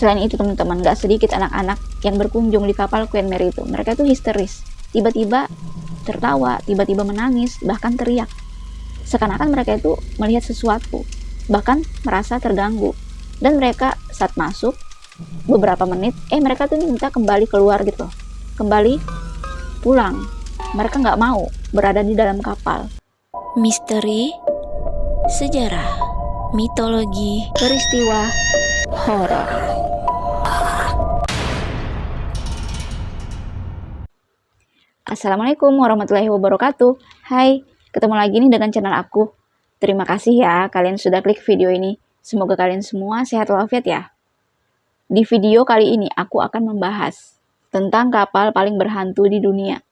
Selain itu teman-teman, gak sedikit anak-anak yang berkunjung di kapal Queen Mary itu. Mereka itu histeris, tiba-tiba tertawa, tiba-tiba menangis, bahkan teriak. Seakan-akan mereka itu melihat sesuatu, bahkan merasa terganggu. Dan mereka saat masuk, beberapa menit, mereka tuh minta kembali keluar gitu, kembali pulang. Mereka gak mau berada di dalam kapal. Misteri, sejarah, mitologi, Peristiwa horor. Assalamualaikum warahmatullahi wabarakatuh. Hai, ketemu lagi nih dengan channel aku. Terima kasih ya kalian sudah klik video ini. Semoga kalian semua sehat walafiat ya. Di video kali ini aku akan membahas tentang kapal paling berhantu di dunia.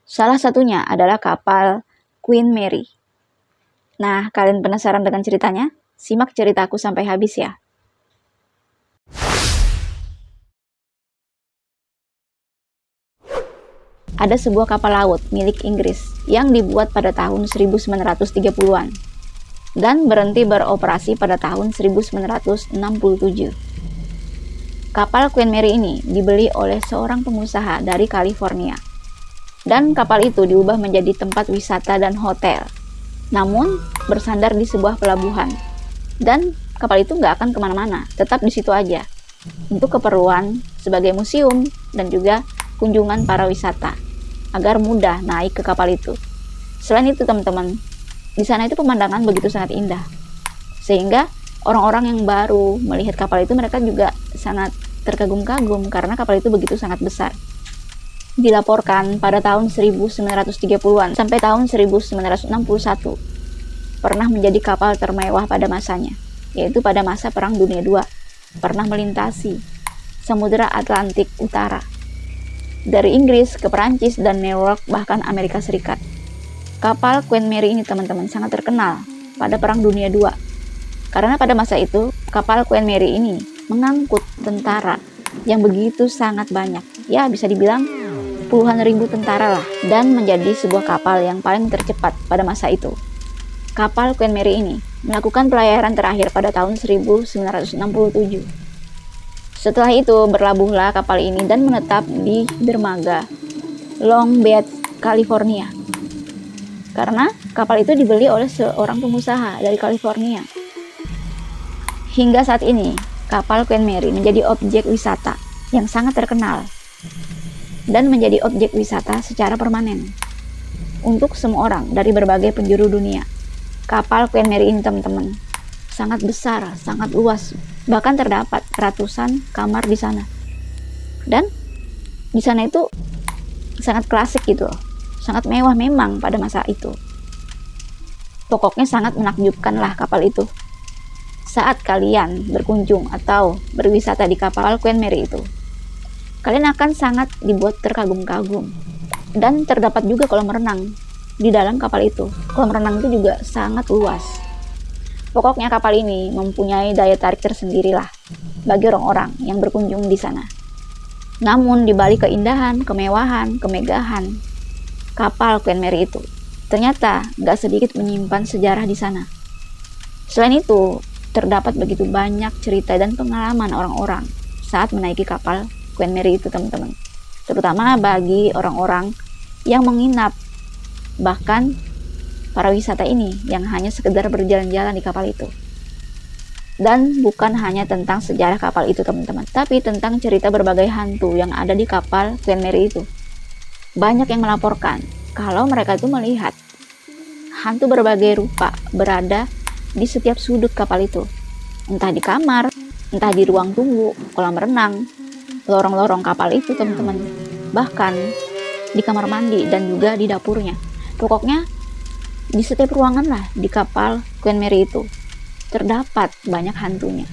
Salah satunya adalah kapal Queen Mary. Nah, kalian penasaran dengan ceritanya? Simak ceritaku sampai habis ya. Ada sebuah kapal laut milik Inggris yang dibuat pada tahun 1930-an dan berhenti beroperasi pada tahun 1967. Kapal Queen Mary ini dibeli oleh seorang pengusaha dari California, dan kapal itu diubah menjadi tempat wisata dan hotel, namun bersandar di sebuah pelabuhan. Dan kapal itu nggak akan kemana-mana, tetap di situ aja untuk keperluan sebagai museum dan juga kunjungan para wisata agar mudah naik ke kapal itu. Selain itu teman-teman, di sana itu pemandangan begitu sangat indah, sehingga orang-orang yang baru melihat kapal itu mereka juga sangat terkagum-kagum karena kapal itu begitu sangat besar. Dilaporkan pada tahun 1930-an sampai tahun 1961 pernah menjadi kapal termewah pada masanya, yaitu pada masa Perang Dunia II, pernah melintasi Samudra Atlantik Utara dari Inggris ke Perancis dan New York, bahkan Amerika Serikat. Kapal Queen Mary ini teman-teman sangat terkenal pada Perang Dunia II, karena pada masa itu kapal Queen Mary ini mengangkut tentara yang begitu sangat banyak, ya bisa dibilang puluhan ribu tentara lah, dan menjadi sebuah kapal yang paling tercepat pada masa itu. Kapal Queen Mary ini melakukan pelayaran terakhir pada tahun 1967. Setelah itu berlabuhlah kapal ini dan menetap di dermaga Long Beach, California. Karena kapal itu dibeli oleh seorang pengusaha dari California. Hingga saat ini, kapal Queen Mary menjadi objek wisata yang sangat terkenal dan menjadi objek wisata secara permanen untuk semua orang dari berbagai penjuru dunia. Kapal Queen Mary ini teman-teman sangat besar, sangat luas, bahkan terdapat ratusan kamar di sana. Dan di sana itu sangat klasik gitu loh, sangat mewah memang pada masa itu. Pokoknya sangat menakjubkan lah kapal itu. Saat kalian berkunjung atau berwisata di kapal Queen Mary itu, kalian akan sangat dibuat terkagum-kagum. Dan terdapat juga kolam renang di dalam kapal itu. Kolam renang itu juga sangat luas. Pokoknya kapal ini mempunyai daya tarik tersendiri lah bagi orang-orang yang berkunjung di sana. Namun di balik keindahan, kemewahan, kemegahan kapal Queen Mary itu, ternyata gak sedikit menyimpan sejarah di sana. Selain itu, terdapat begitu banyak cerita dan pengalaman orang-orang saat menaiki kapal Queen Mary itu teman-teman. Terutama bagi orang-orang yang menginap, bahkan para wisata ini yang hanya sekedar berjalan-jalan di kapal itu. Dan bukan hanya tentang sejarah kapal itu teman-teman, tapi tentang cerita berbagai hantu yang ada di kapal Queen Mary itu. Banyak yang melaporkan kalau mereka itu melihat hantu berbagai rupa berada di setiap sudut kapal itu. Entah di kamar, entah di ruang tunggu, kolam renang, lorong-lorong kapal itu teman-teman. Bahkan di kamar mandi dan juga di dapurnya. Pokoknya di setiap ruangan lah di kapal Queen Mary itu terdapat banyak hantunya.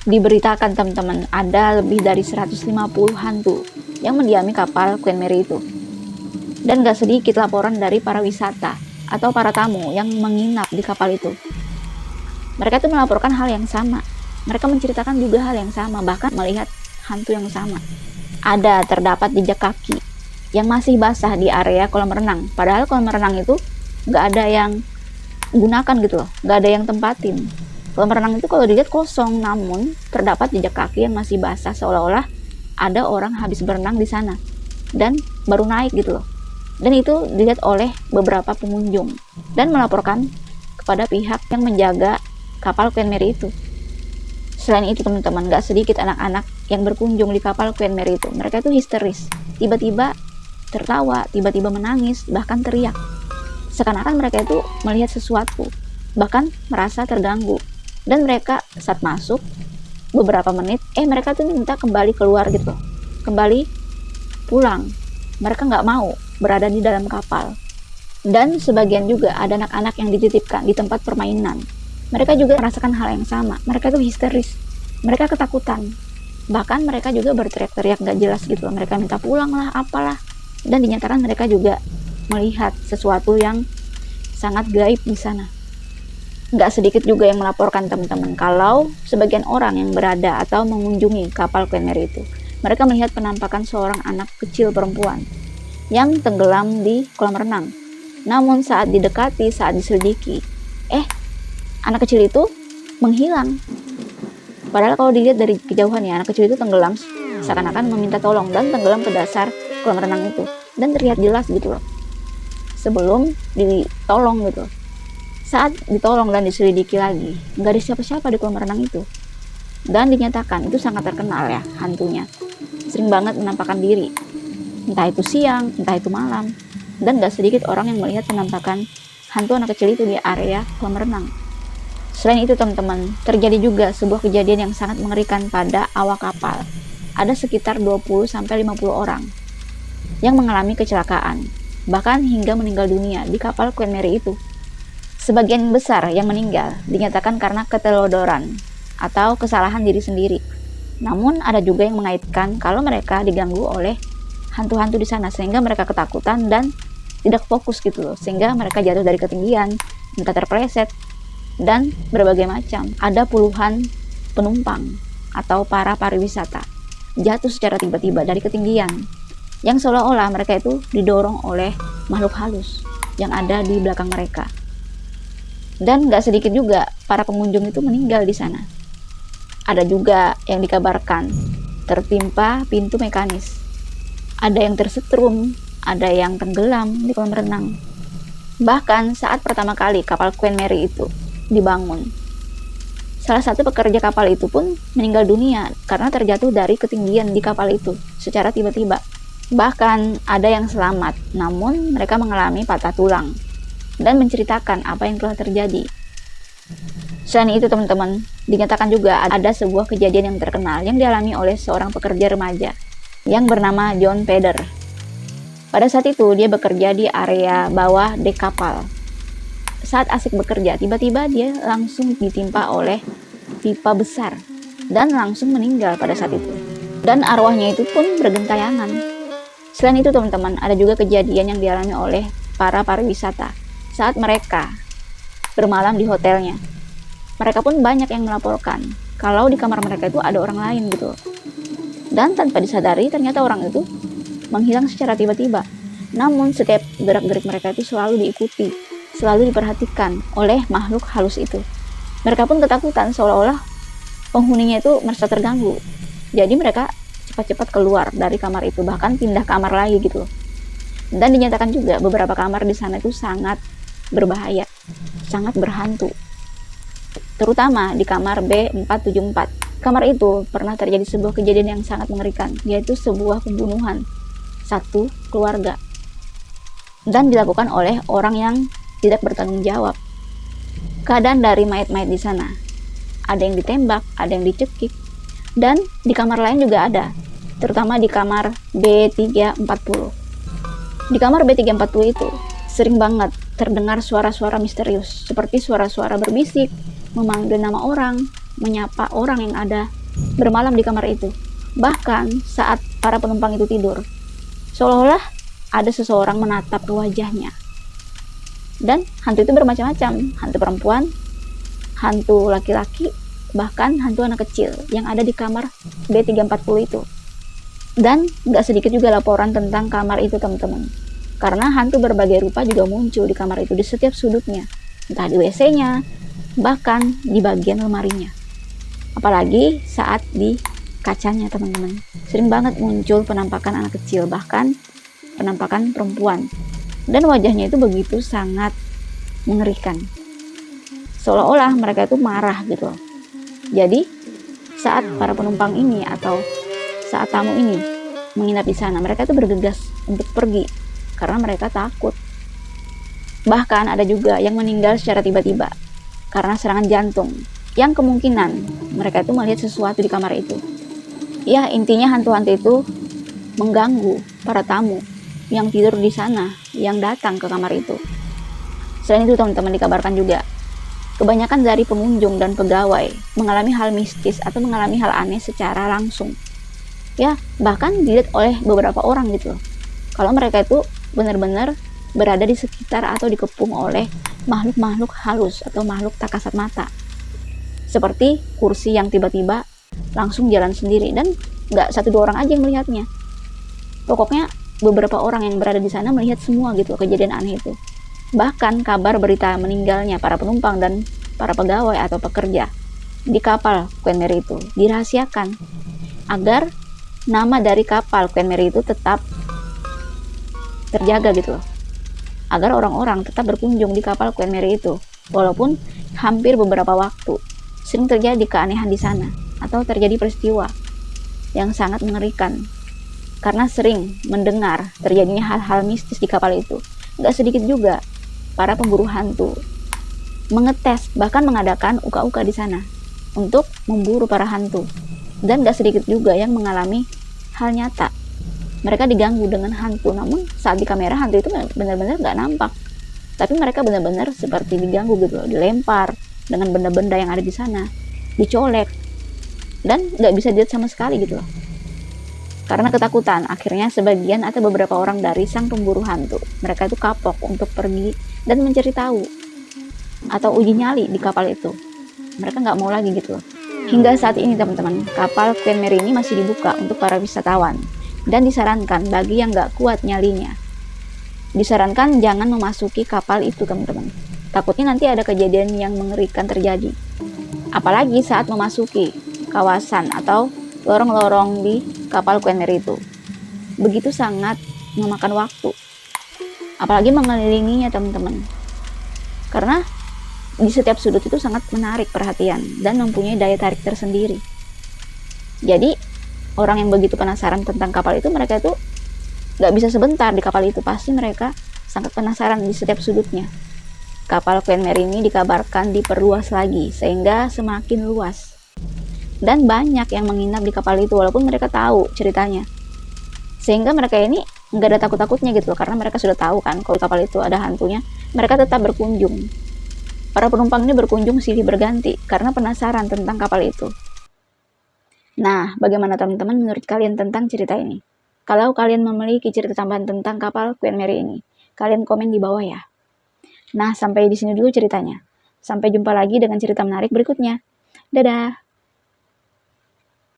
Diberitakan teman-teman ada lebih dari 150 hantu yang mendiami kapal Queen Mary itu. Dan gak sedikit laporan dari para wisata atau para tamu yang menginap di kapal itu. Mereka tuh melaporkan hal yang sama. Mereka menceritakan juga hal yang sama, bahkan melihat hantu yang sama. Ada terdapat jejak kaki yang masih basah di area kolam renang. Padahal kolam renang itu nggak ada yang gunakan gitu loh, nggak ada yang tempatin. Kolam renang itu kalau dilihat kosong, namun terdapat jejak kaki yang masih basah, seolah-olah ada orang habis berenang di sana dan baru naik gitu loh. Dan itu dilihat oleh beberapa pengunjung dan melaporkan kepada pihak yang menjaga kapal Queen Mary itu. Selain itu teman-teman, gak sedikit anak-anak yang berkunjung di kapal Queen Mary itu. Mereka itu histeris, tiba-tiba tertawa, tiba-tiba menangis, bahkan teriak. Seakan-akan mereka itu melihat sesuatu, bahkan merasa terganggu. Dan mereka saat masuk beberapa menit, mereka tuh minta kembali keluar gitu, kembali pulang. Mereka nggak mau berada di dalam kapal. Dan sebagian juga ada anak-anak yang dititipkan di tempat permainan. Mereka juga merasakan hal yang sama. Mereka tuh histeris, mereka ketakutan, bahkan mereka juga berteriak-teriak gak jelas gitu. Mereka minta pulang lah, apalah. Dan dinyatakan mereka juga melihat sesuatu yang sangat gaib di sana. Gak sedikit juga yang melaporkan teman-teman kalau sebagian orang yang berada atau mengunjungi kapal Queen Mary itu, mereka melihat penampakan seorang anak kecil perempuan yang tenggelam di kolam renang. Namun saat didekati, saat diselidiki, anak kecil itu menghilang. Padahal kalau dilihat dari kejauhan ya, anak kecil itu tenggelam seakan-akan meminta tolong dan tenggelam ke dasar kolam renang itu. Dan terlihat jelas gitu loh, sebelum ditolong gitu. Saat ditolong dan diselidiki lagi, nggak ada siapa-siapa di kolam renang itu. Dan dinyatakan itu sangat terkenal ya hantunya. Sering banget menampakkan diri. Entah itu siang, entah itu malam. Dan gak sedikit orang yang melihat penampakan hantu anak kecil itu di area kolam renang. Selain itu teman-teman, terjadi juga sebuah kejadian yang sangat mengerikan pada awak kapal. Ada sekitar 20-50 orang yang mengalami kecelakaan, bahkan hingga meninggal dunia di kapal Queen Mary itu. Sebagian besar yang meninggal dinyatakan karena ketelodoran atau kesalahan diri sendiri. Namun ada juga yang mengaitkan kalau mereka diganggu oleh hantu-hantu di sana sehingga mereka ketakutan dan tidak fokus gitu loh, sehingga mereka jatuh dari ketinggian, mereka terpeleset, dan berbagai macam. Ada puluhan penumpang atau para pariwisata jatuh secara tiba-tiba dari ketinggian, yang seolah-olah mereka itu didorong oleh makhluk halus yang ada di belakang mereka. Dan gak sedikit juga para pengunjung itu meninggal di sana. Ada juga yang dikabarkan tertimpa pintu mekanis, ada yang tersetrum, ada yang tenggelam di kolam renang. Bahkan saat pertama kali kapal Queen Mary itu dibangun, salah satu pekerja kapal itu pun meninggal dunia karena terjatuh dari ketinggian di kapal itu secara tiba-tiba. Bahkan ada yang selamat, namun mereka mengalami patah tulang dan menceritakan apa yang telah terjadi. Selain itu teman-teman, dinyatakan juga ada sebuah kejadian yang terkenal yang dialami oleh seorang pekerja remaja yang bernama John Peder. Pada saat itu dia bekerja di area bawah dek kapal. Saat asik bekerja, tiba-tiba dia langsung ditimpa oleh pipa besar dan langsung meninggal pada saat itu. Dan arwahnya itu pun bergentayangan. Selain itu teman-teman, ada juga kejadian yang dialami oleh para pariwisata saat mereka bermalam di hotelnya. Mereka pun banyak yang melaporkan kalau di kamar mereka itu ada orang lain gitu. Dan tanpa disadari ternyata orang itu menghilang secara tiba-tiba. Namun setiap gerak-gerik mereka itu selalu diikuti, selalu diperhatikan oleh makhluk halus itu. Mereka pun ketakutan seolah-olah penghuninya itu merasa terganggu. Jadi mereka cepat-cepat keluar dari kamar itu, bahkan pindah kamar lagi gitu. Dan dinyatakan juga beberapa kamar di sana itu sangat berbahaya, sangat berhantu. Terutama di kamar B474. Kamar itu pernah terjadi sebuah kejadian yang sangat mengerikan, yaitu sebuah pembunuhan satu keluarga. Dan dilakukan oleh orang yang tidak bertanggung jawab. Keadaan dari mayat-mayat di sana, ada yang ditembak, ada yang dicekik, dan di kamar lain juga ada, terutama di kamar B340. Di kamar B340 itu sering banget terdengar suara-suara misterius, seperti suara-suara berbisik, memanggil nama orang, menyapa orang yang ada bermalam di kamar itu. Bahkan saat para penumpang itu tidur, seolah-olah ada seseorang menatap ke wajahnya. Dan hantu itu bermacam-macam, hantu perempuan, hantu laki-laki, bahkan hantu anak kecil yang ada di kamar B340 itu. Dan gak sedikit juga laporan tentang kamar itu teman-teman, karena hantu berbagai rupa juga muncul di kamar itu di setiap sudutnya, entah di WC-nya, bahkan di bagian lemarinya. Apalagi saat di kacanya, teman-teman. Sering banget muncul penampakan anak kecil, bahkan penampakan perempuan. Dan wajahnya itu begitu sangat mengerikan. Seolah-olah mereka itu marah gitu loh. Jadi, saat para penumpang ini atau saat tamu ini menginap di sana, mereka itu bergegas untuk pergi karena mereka takut. Bahkan ada juga yang meninggal secara tiba-tiba karena serangan jantung, yang kemungkinan mereka itu melihat sesuatu di kamar itu. Ya, intinya hantu-hantu itu mengganggu para tamu yang tidur di sana, yang datang ke kamar itu. Selain itu, teman-teman, dikabarkan juga kebanyakan dari pengunjung dan pegawai mengalami hal mistis atau mengalami hal aneh secara langsung. Ya, bahkan dilihat oleh beberapa orang gitu loh. Kalau mereka itu benar-benar berada di sekitar atau dikepung oleh makhluk-makhluk halus atau makhluk tak kasat mata. Seperti kursi yang tiba-tiba langsung jalan sendiri, dan nggak 1-2 orang aja yang melihatnya. Pokoknya beberapa orang yang berada di sana melihat semua gitu kejadian aneh itu. Bahkan kabar berita meninggalnya para penumpang dan para pegawai atau pekerja di kapal Queen Mary itu dirahasiakan agar nama dari kapal Queen Mary itu tetap terjaga gitu loh. Agar orang-orang tetap berkunjung di kapal Queen Mary itu, walaupun hampir beberapa waktu sering terjadi keanehan di sana atau terjadi peristiwa yang sangat mengerikan karena sering mendengar terjadinya hal-hal mistis di kapal itu. Gak sedikit juga para pemburu hantu mengetes, bahkan mengadakan uka-uka di sana untuk memburu para hantu. Dan gak sedikit juga yang mengalami hal nyata. Mereka diganggu dengan hantu, namun saat di kamera hantu itu benar-benar gak nampak. Tapi mereka benar-benar seperti diganggu gitu loh, dilempar dengan benda-benda yang ada di sana, dicolek, dan gak bisa dilihat sama sekali gitu loh. Karena ketakutan, akhirnya sebagian atau beberapa orang dari sang pemburu hantu, mereka itu kapok untuk pergi dan mencari tahu atau uji nyali di kapal itu. Mereka nggak mau lagi gitu loh. Hingga saat ini, teman-teman, kapal Queen Mary ini masih dibuka untuk para wisatawan dan disarankan bagi yang nggak kuat nyalinya, disarankan jangan memasuki kapal itu, teman-teman. Takutnya nanti ada kejadian yang mengerikan terjadi. Apalagi saat memasuki kawasan atau lorong-lorong di kapal Queen Mary itu. Begitu sangat memakan waktu. Apalagi mengelilinginya, teman-teman. Karena di setiap sudut itu sangat menarik perhatian dan mempunyai daya tarik tersendiri. Jadi, orang yang begitu penasaran tentang kapal itu, mereka itu gak bisa sebentar di kapal itu. Pasti mereka sangat penasaran di setiap sudutnya. Kapal Queen Mary ini dikabarkan diperluas lagi, sehingga semakin luas. Dan banyak yang menginap di kapal itu, walaupun mereka tahu ceritanya. Sehingga mereka ini nggak ada takut-takutnya gitu loh, karena mereka sudah tahu kan kalau kapal itu ada hantunya. Mereka tetap berkunjung. Para penumpang ini berkunjung silih berganti karena penasaran tentang kapal itu. Nah, bagaimana teman-teman menurut kalian tentang cerita ini? Kalau kalian memiliki cerita tambahan tentang kapal Queen Mary ini, kalian komen di bawah ya. Nah, sampai di sini dulu ceritanya. Sampai jumpa lagi dengan cerita menarik berikutnya. Dadah!